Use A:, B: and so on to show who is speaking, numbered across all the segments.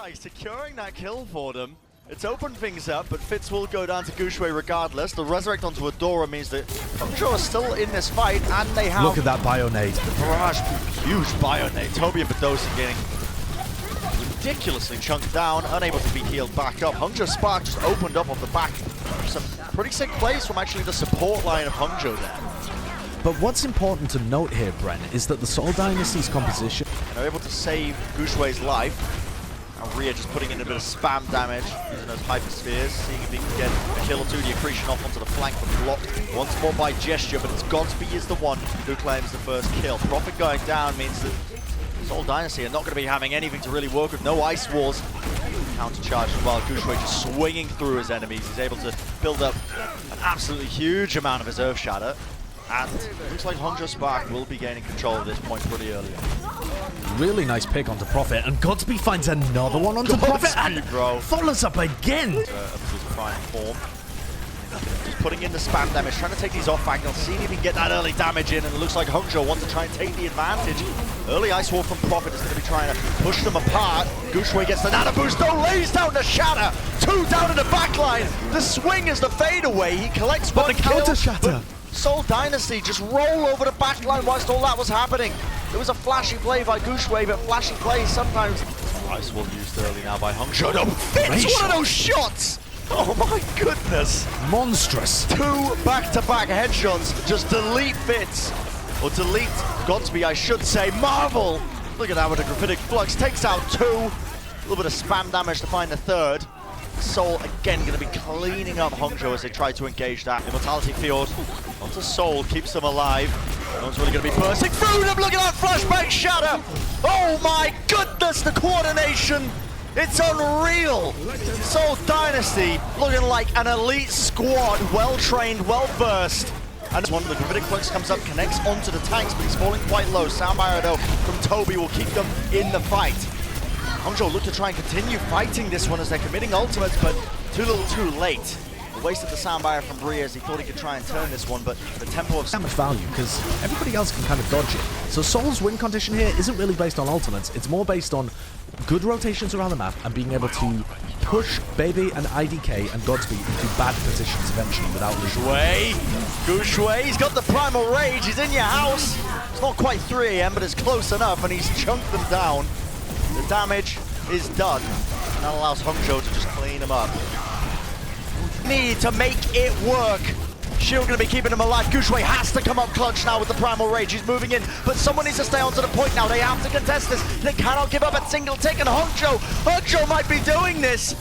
A: SHANGHAI securing that kill for them. It's opened things up, but Fitz will go down to Guxue regardless. The resurrect onto Adora means that Hongzhou are still in this fight, and they have...
B: Look at that Bionade.
A: The barrage, huge Bionade. Toby and Badosa getting ridiculously chunked down, unable to be healed back up. Hongzhou Spark just opened up off the back. Some pretty sick plays from actually the support line of Hongzhou there.
B: But what's important to note here, Brent, is that the SEOUL Dynasty's composition...
A: And they're able to save Guxue's life. And Rhea just putting in a bit of spam damage, using those hyper spheres, seeing if he can get a kill or two. The accretion off onto the flank, but blocked once more by Gesture, but it's Godsby is the one who claims the first kill. Prophet going down means that SEOUL Dynasty are not going to be having anything to really work with. No ice walls. Counter-charge as well. Guxue just swinging through his enemies. He's able to build up an absolutely huge amount of his Earth Shatter. And it looks like Hongzhou Spark will be gaining control at this point pretty early on.
B: Really nice pick onto Prophet, and Godsby finds another one onto Prophet, and follows up again.
A: Up to his prime form. Just putting in the spam damage, trying to take these off angles, seeing if he can get that early damage in, and it looks like Hongzhou wants to try and take the advantage. Early Ice Wall from Prophet is going to be trying to push them apart. Guxue gets the nano boost, though, lays down the shatter. Two down in the back line. The swing is the fadeaway. He collects one
B: the counter shatter.
A: SEOUL Dynasty just roll over the backline whilst all that was happening. It was a flashy play by Guxue, but flashy plays sometimes. Ice Wall used early now by Hongzhou. Oh, Fitz, one of those shots! Oh my goodness!
B: Monstrous.
A: Two back-to-back headshots. Just delete Fitz. Or delete Godsby, I should say. Marvel! Look at that with a Graphitic Flux. Takes out two. A little bit of spam damage to find the third. SEOUL again going to be cleaning up Hongzhou as they try to engage that. Immortality Field onto SEOUL, keeps them alive. No one's really going to be bursting through them. Look at that flashbang shatter. Oh my goodness, the coordination. It's unreal. SEOUL Dynasty looking like an elite squad, well trained, well versed. And one of the Graphitic Flux comes up, connects onto the tanks, but he's falling quite low. Soundbarrier though from Toby will keep them in the fight. Hongzhou look to try and continue fighting this one as they're committing ultimates, but too little too late. Wasted the sound barrier from Rhea as he thought he could try and turn this one, but the tempo of...
B: So much value, because everybody else can kind of dodge it. So SEOUL's win condition here isn't really based on ultimates, it's more based on good rotations around the map and being able to push Baby and IDK and Godsby into bad positions eventually without losing.
A: Guxue, he's got the Primal Rage, he's in your house. It's not quite 3 AM, but it's close enough, and he's chunked them down. The damage is done, and that allows Hongzhou to just clean him up. Need to make it work. Shield going to be keeping him alive. Guxue has to come up clutch now with the Primal Rage. He's moving in, but someone needs to stay onto the point now. They have to contest this. They cannot give up a single tick, and Hongzhou might be doing this.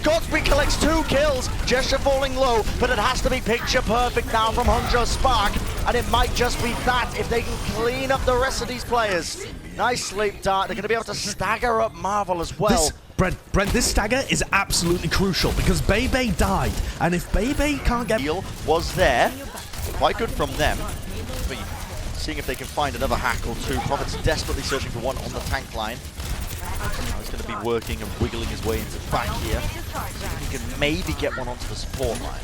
A: Godsby collects 2 kills. Gesture falling low, but it has to be picture perfect now from Hongzhou Spark, and it might just be that if they can clean up the rest of these players. Nice sleep dart. They're going to be able to stagger up Marvel as well.
B: Brent, this stagger is absolutely crucial because Bebe died, and if Bebe can't get...
A: Heal was there. Quite good from them. But seeing if they can find another hack or two. Prophet's desperately searching for one on the tank line. Now he's going to be working and wiggling his way into back here. He can maybe get one onto the support line.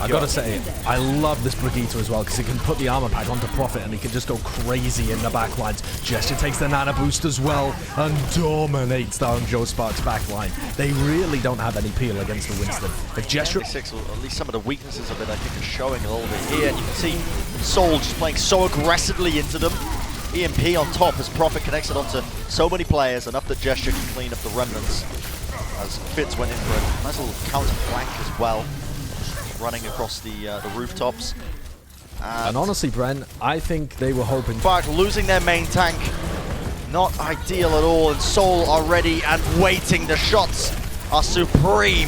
B: I gotta say, I love this Brigitte as well because he can put the armor pack onto Prophet and he can just go crazy in the backlines. Gesture takes the nano boost as well and dominates the Hongzhou Spark's backline. They really don't have any peel against the Winston. If Gesture...
A: Or at least some of the weaknesses of it I think are showing a little bit here. And you can see SEOUL just playing so aggressively into them. EMP on top as Prophet connects it onto so many players, enough that Gesture can clean up the remnants. As Fitz went in for a nice little counter flank as well. Running across the rooftops.
B: And honestly, Brent, I think they were hoping...
A: Spark losing their main tank. Not ideal at all, and SEOUL are ready and waiting. The shots are supreme.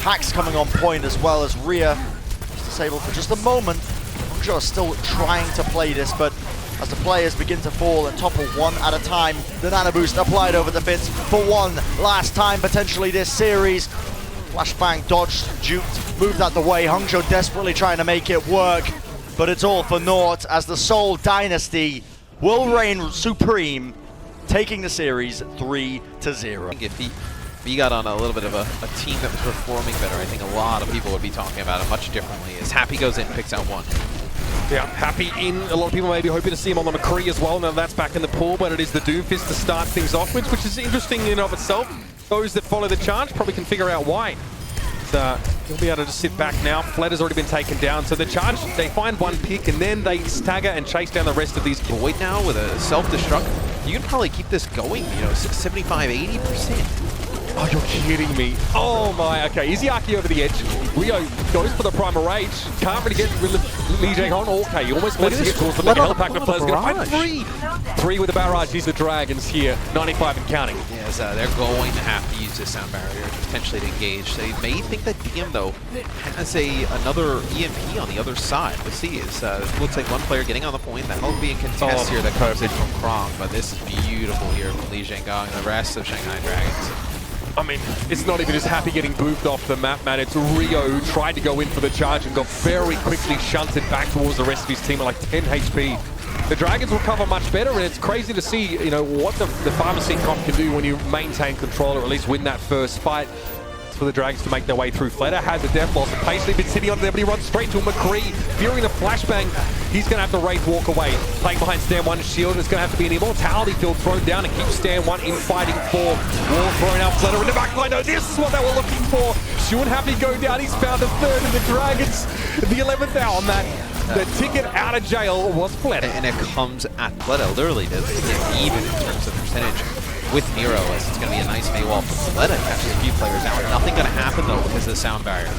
A: Hacks coming on point as well as Rhea is disabled for just a moment. Hongzhou are still trying to play this, but as the players begin to fall and topple one at a time, the nano boost applied over the Fitz for one last time potentially this series. Flashbang dodged, duped, moved out the way. Hongzhou desperately trying to make it work, but it's all for naught as the SEOUL Dynasty will reign supreme, taking the series 3-0.
C: If he got on a little bit of a team that was performing better, I think a lot of people would be talking about it much differently. As Happy goes in, picks out one.
D: Yeah, Happy in. A lot of people may be hoping to see him on the McCree as well. Now that's back in the pool, but it is the Doomfist to start things off with, which is interesting in and of itself. Those that follow the charge probably can figure out why. He'll be able to just sit back now. Fled has already been taken down. So the charge, they find one pick and then they stagger and chase down the rest of these.
C: Void now with a self-destruct. You can probably keep this going, you know, 75, 80%.
D: Oh, you're kidding me. Oh my, okay. Izzyaki over the edge. Rio goes for the Primal Rage. Can't really get rid of Lee Jae on. Okay, he almost managed to get towards the mega hell pack, but Flair's going to find three. Three with the barrage. He's the Dragons here. 95 and counting.
C: Yes, they're going to have to use this sound barrier to potentially engage. They may think that DM, though, has another EMP on the other side. Let's see. It looks like one player getting on the point. That'll be a contest here that comes in from Krong, but this is beautiful here from Lee Jae and the rest of Shanghai Dragons.
D: I mean, it's not even just Happy getting boofed off the map, man. It's Rio who tried to go in for the charge and got very quickly shunted back towards the rest of his team at like 10 HP. The Dragons will cover much better, and it's crazy to see, you know, what the Pharmacy comp can do when you maintain control or at least win that first fight. For the Dragons to make their way through. Fleder has a death loss. Paisley been sitting on there, but he runs straight to McCree. Fearing the flashbang, he's going to have to Wraith walk away. Playing behind Stand 1's shield, and it's going to have to be an Immortality field thrown down and keep Stand 1 in fighting for. Wall thrown out, Fleder in the back line. No, this is what they were looking for. Shouldn't have to go down. He's found a third, and the Dragons, the 11th hour on that. The ticket out of jail was Fleder.
C: And it comes at Fleder, literally, to even in terms of percentage. With Nero, as it's going to be a nice Maywall for Fleda. Catches a few players out. Nothing going to happen, though, because of the sound barrier.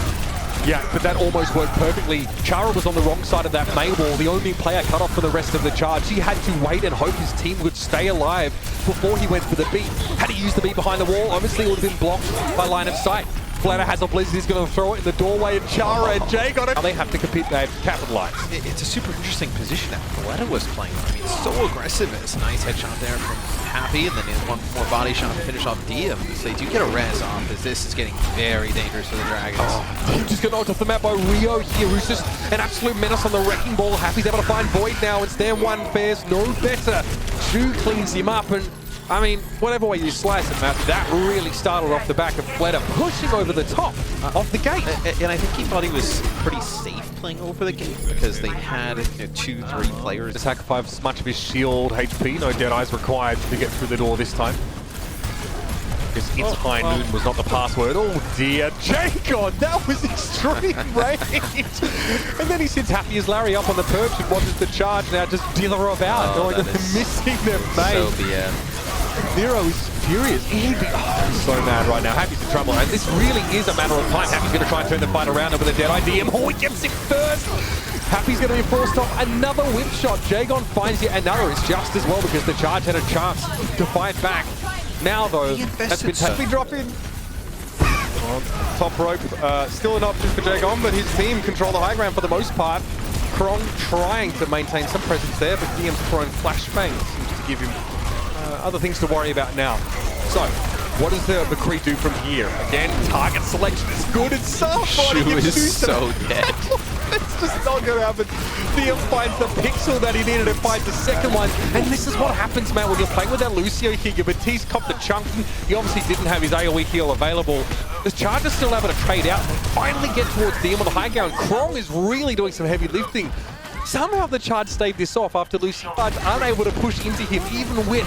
D: Yeah, but that almost worked perfectly. Chara was on the wrong side of that Maywall, the only player cut off for the rest of the charge. He had to wait and hope his team would stay alive before he went for the beat. Had he used the beat behind the wall, obviously it would have been blocked by line of sight. Fleder has a blizzard, he's going to throw it in the doorway, and Chara and Jay got it. Now they have to compete, they have to capitalize.
C: It's a super interesting position that Fleder was playing. I mean, so aggressive. It's a nice headshot there from Happy, and then one more body shot to finish off DM. So they do get a res off, as this is getting very dangerous for the Dragons.
D: Oh, just got knocked off the map by Rio here, who's just an absolute menace on the wrecking ball. Happy's able to find Void now, and Stand 1 fares no better. Shu cleans him up, and I mean, whatever way you slice it, Matt, that really started off the back of Fleder pushing over the top of the gate.
C: And I think he thought he was pretty safe playing over the gate because they had 2, 3 players.
D: To sacrifice much of his shield HP, no dead eyes required to get through the door this time. Because it's high noon was not the password. Oh dear, Jacob, that was extreme range. And then he sits Happy as Larry up on the perch and watches the charge now just dither about.
C: Oh,
D: they're missing their main.
C: So BM.
D: Nero is furious. He'd be so mad right now. Happy's in trouble. And this really is a matter of time. Happy's going to try and turn the fight around with a dead IDM. Oh, he gets it first. Happy's going to be forced off another whip shot. Jagon finds yet another. It's just as well because the charge had a chance to fight back. Now, though, that's been taken. Drop in. Top rope. Still an option for Jagon, but his team control the high ground for the most part. Krong trying to maintain some presence there, but DM's throwing flashbang seems to give him other things to worry about now. So, what does the McCree do from here? Again, target selection is good. It's so funny.
C: Shu is so dead.
D: It's just not going to happen. DM finds the pixel that he needed to find the second one. And this is what happens, man, when you're playing with that Lucio here. Batiste copped the chunking. He obviously didn't have his AoE heal available. The Charger's still able to trade out and finally get towards DM on the high ground. Krong is really doing some heavy lifting. Somehow the charge staved this off after Lucio was unable to push into him, even with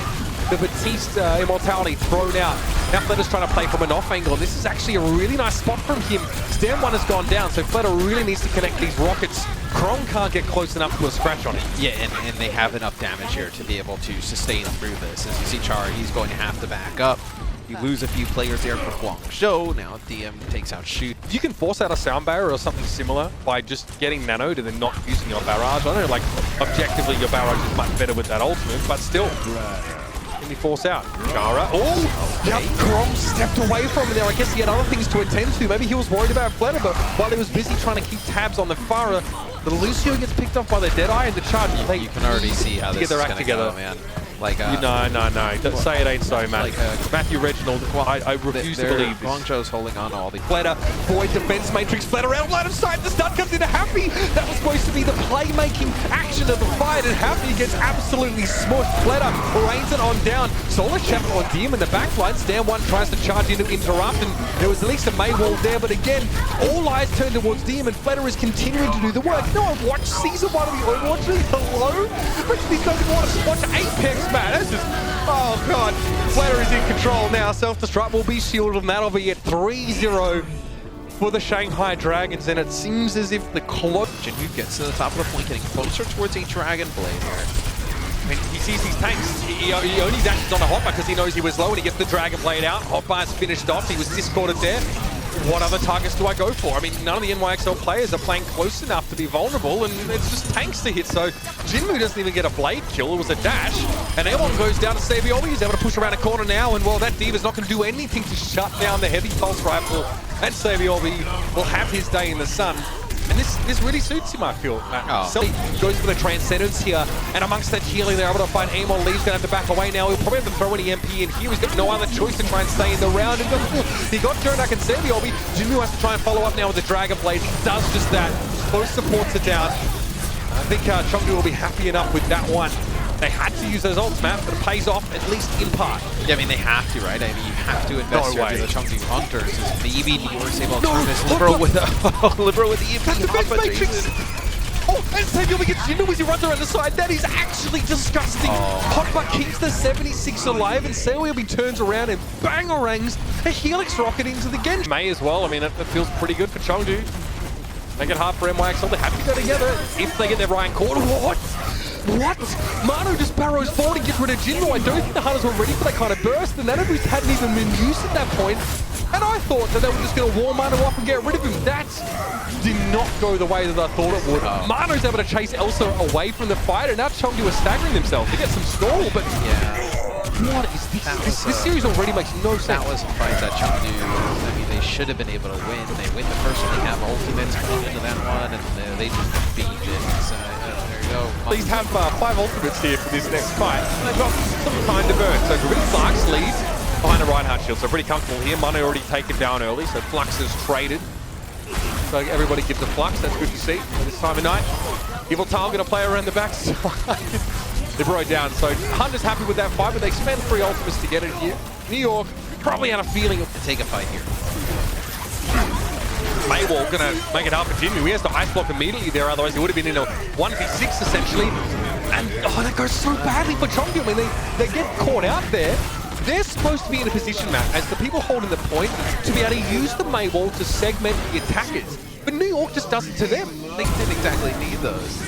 D: the Batiste Immortality thrown out. Now Fleder's trying to play from an off angle, and this is actually a really nice spot from him. Stand 1 has gone down, so Fleder really needs to connect these rockets. Krong can't get close enough to a scratch on it.
C: Yeah, and they have enough damage here to be able to sustain through this. As you see Chara, he's going to have to back up. You lose a few players there for Guangzhou. Now DM takes out Shoot.
D: You can force out a sound barrier or something similar by just getting nanoed and then not using your barrage. I know, like, objectively your barrage is much better with that ultimate, but still. Can you force out? Chara. Oh! Yep, Krong stepped away from it there. I guess he had other things to attend to. Maybe he was worried about Fleder, but while he was busy trying to keep tabs on the Pharah, the Lucio gets picked off by the Deadeye and the charge.
C: You can already see how this is going to go, man. Like
D: no. Don't say it ain't so, Matt.
C: Like
D: Matthew Reginald, I refuse to believe this.
C: Guangzhou's holding on to all the...
D: Fletter, Void defense matrix, Fletter out line of sight, the stun comes into Happy. That was supposed to be the playmaking action of the fight, and Happy gets absolutely smushed. Fletter rains it on down. Solar Chapter on Diem in the back line. Stand 1 tries to charge in to interrupt, and there was at least a May wall there, but again, all eyes turn towards Diem, and Fletter is continuing to do the work. No, I've watched Season 1 of the Overwatch. Hello? Which these guys want to watch Apex, man. That's just... Oh, God. Fletter is in control now. Self-destruct will be shielded, and that'll be at 3-0 for the Shanghai Dragons, and it seems as if the clock...
C: Jinwoo gets to the top of the point, getting closer towards a Dragon Blade here.
D: I mean, he sees these tanks. He only dashes on the hotbar because he knows he was low, and he gets the Dragon Blade out. Hotbar's finished off. He was discorded there. What other targets do I go for? I mean, none of the NYXL players are playing close enough to be vulnerable, and it's just tanks to hit. So Jinwoo doesn't even get a blade kill. It was a dash, and Airwon goes down to SEOUL. He's able to push around a corner now, and well, that Diva's not going to do anything to shut down the heavy pulse rifle, and SEOUL will have his day in the sun. And this really suits him, I feel. Goes for the Transcendence here, and amongst that healing, they're able to find Amon. Lee's going to have to back away now. He'll probably have to throw an EMP in here. He's got no other choice to try and stay in the round. And he got Jonak and SEOUL. Jinwoo has to try and follow up now with the Dragon Blade. He does just that. Both supports are down. I think Chengdu will be happy enough with that one. They had to use those ults, Matt, but it pays off, at least in part.
C: Yeah, I mean, they have to, right? I mean, you have to invest here to the Chengdu Hunters. Maybe New York's able to turn this Libero with the EMP Hopper chases.
D: Oh, and SEOUL gets Jinwoo as he runs around the side. That is actually disgusting. Hotbar keeps the 76 alive, and SEOUL turns around and bangerangs a Helix rocket into the Genji. May as well. I mean, it feels pretty good for Chengdu. Make it hard for NYXL. They have to go together if they get their Ryan caught. What? Mano just barrows forward and gets rid of Jinwoo. I don't think the Hunters were ready for that kind of burst. The Nano Boost hadn't even been used at that point. And I thought that they were just going to wall Mano off and get rid of him. That did not go the way that I thought it would. Mano's able to chase Elsa away from the fight, and now Chengdu are staggering themselves. They get some stall, but...
C: Yeah.
D: What is this? This series already makes no sense.
C: That was a fight that Chengdu, I mean, they should have been able to win. They win the first one, they have ultimates going into that one, and they just beat it. So, there you go.
D: Please have 5 ultimates here for this next fight. They've got some time to burn. So Gravitic Flux leads behind a Reinhardt shield, so pretty comfortable here. Mano already taken down early, so Flux is traded. So everybody gives a Flux, that's good to see at this time of night. Evil Tile going to play around the backside. They brought it down, so Hunter's happy with that fight, but they spend 3 ultimates to get it here. New York probably had a feeling of
C: take a fight here.
D: Maywall gonna make it hard for Jinwoo. He has to ice block immediately there, otherwise he would have been in a 1v6 essentially. And that goes so badly for Chengdu. I mean, they get caught out there. They're supposed to be in a position, Matt, as the people holding the point, to be able to use the Maywall to segment the attackers. But New York just does it to them.
C: They didn't exactly need those.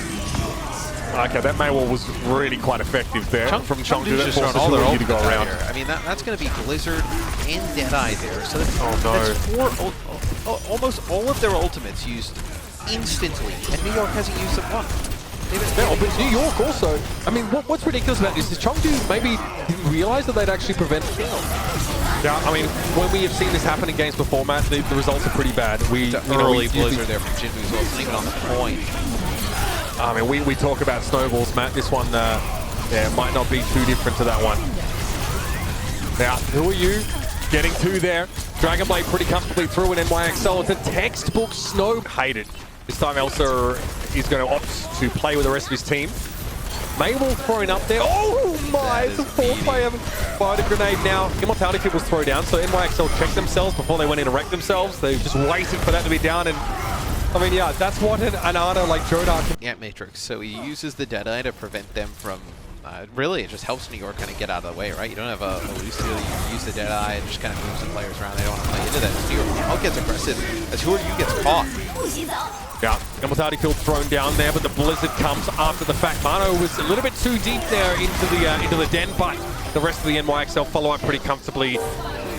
D: Okay, that Maywall was really quite effective there from Chengdu. That
C: forces all their
D: you to go around.
C: I mean, that's going to be Blizzard and Deadeye there. So that's almost all of their ultimates used instantly, and New York hasn't used them once.
D: Yeah, but New York also. I mean, what's ridiculous about this is Chengdu maybe didn't realize that they'd actually prevent kill. Yeah, I mean, when we have seen this happen in games before, Matt, the results are pretty bad.
C: Early Blizzard there from Jinwoo as well, it's not even on the point.
D: I mean, we talk about snowballs, Matt. This one, might not be too different to that one. Now, who are you? Getting 2 there. Dragon Blade pretty comfortably through in NYXL. It's a textbook snow. Hate it. This time Elsa is going to opt to play with the rest of his team. Maywall throwing up there. Oh my, it's a 4-player fired a grenade now. Immortality Kit was thrown down, so NYXL checked themselves before they went in and wrecked themselves. They just waited for that to be down, and I mean, yeah, that's what an Ana like Jonak.
C: Yeah, Matrix. So he uses the Deadeye to prevent them from. Really, it just helps New York kind of get out of the way, right? You don't have a loose deal. You use the Deadeye and just kind of moves the players around. They don't want to play into that. New York gets aggressive as who are you gets caught.
D: Yeah, Immortality Field thrown down there, but the Blizzard comes after the fact. Mano was a little bit too deep there into the den, but the rest of the NYXL follow up pretty comfortably.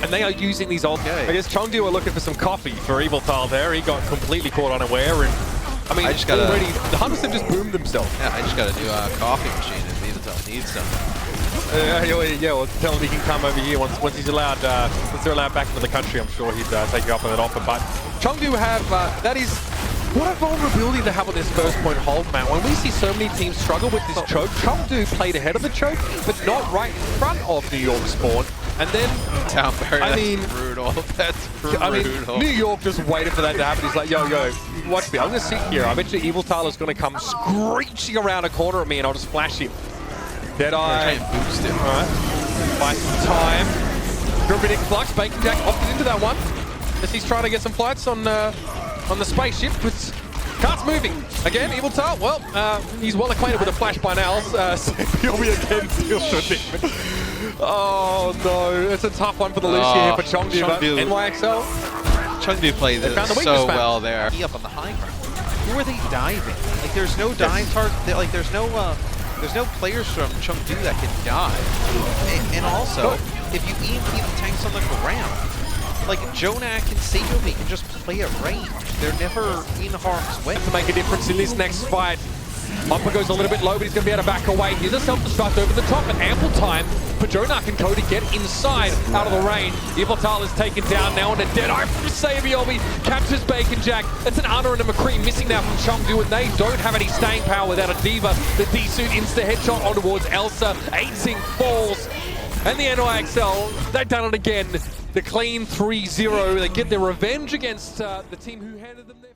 D: And they are using these ult. I guess Chengdu are looking for some coffee for Evil Tile there. He got completely caught unaware, and I mean, already the Hunters have just boomed themselves.
C: Yeah, I just got a new coffee machine if Evil Tile needs some.
D: Yeah, well, tell him he can come over here once he's allowed. Once they're allowed back into the country, I'm sure he'd take you up on that offer. But Chengdu have that is What a vulnerability to have on this first point hold, man. When we see so many teams struggle with this choke, Chengdu played ahead of the choke, but not right in front of New York spawn. And then,
C: Down barrier,
D: I mean,
C: that's brutal. That's brutal.
D: I mean, New York just waited for that to happen. He's like, yo, watch me. I'm going to sit here. I bet you Evil Tyler's going to come screeching around a corner at me and I'll just flash him. Deadeye.
C: Boost him.
D: All right. Buy some time. Gravitic Flux. Bacon Jack opted into that one. As he's trying to get some flights on the spaceship. With carts moving. Again, Evil Tyler. Well, he's well acquainted with the flash by now. Sepiobi again still shouldn't. Oh no, it's a tough one for the Lucia here for Chengdu, but NYXL.
C: Chengdu played this so well there. Up on the high ground. Who are they diving? Like there's no dive target. Like there's no players from Chengdu that can dive. And also, if you EMP the tanks on the ground, like Jonak and Seiobi can just play at range. They're never in harm's way.
D: To make a difference in this next fight. Upper goes a little bit low, but he's going to be able to back away. Here's a self-destruct over the top, and ample time for Jonak and Co to get inside, out of the rain. Evil Tyler's taken down now on a Deadeye from Sabiobi. Captures Bacon Jack. That's an Ana and a McCree missing now from Chengdu, and they don't have any staying power without a Diva. The D-suit insta-headshot on towards Elsa. 8-Sync falls. And the NYXL, they've done it again. The clean 3-0. They get their revenge against the team who handed them their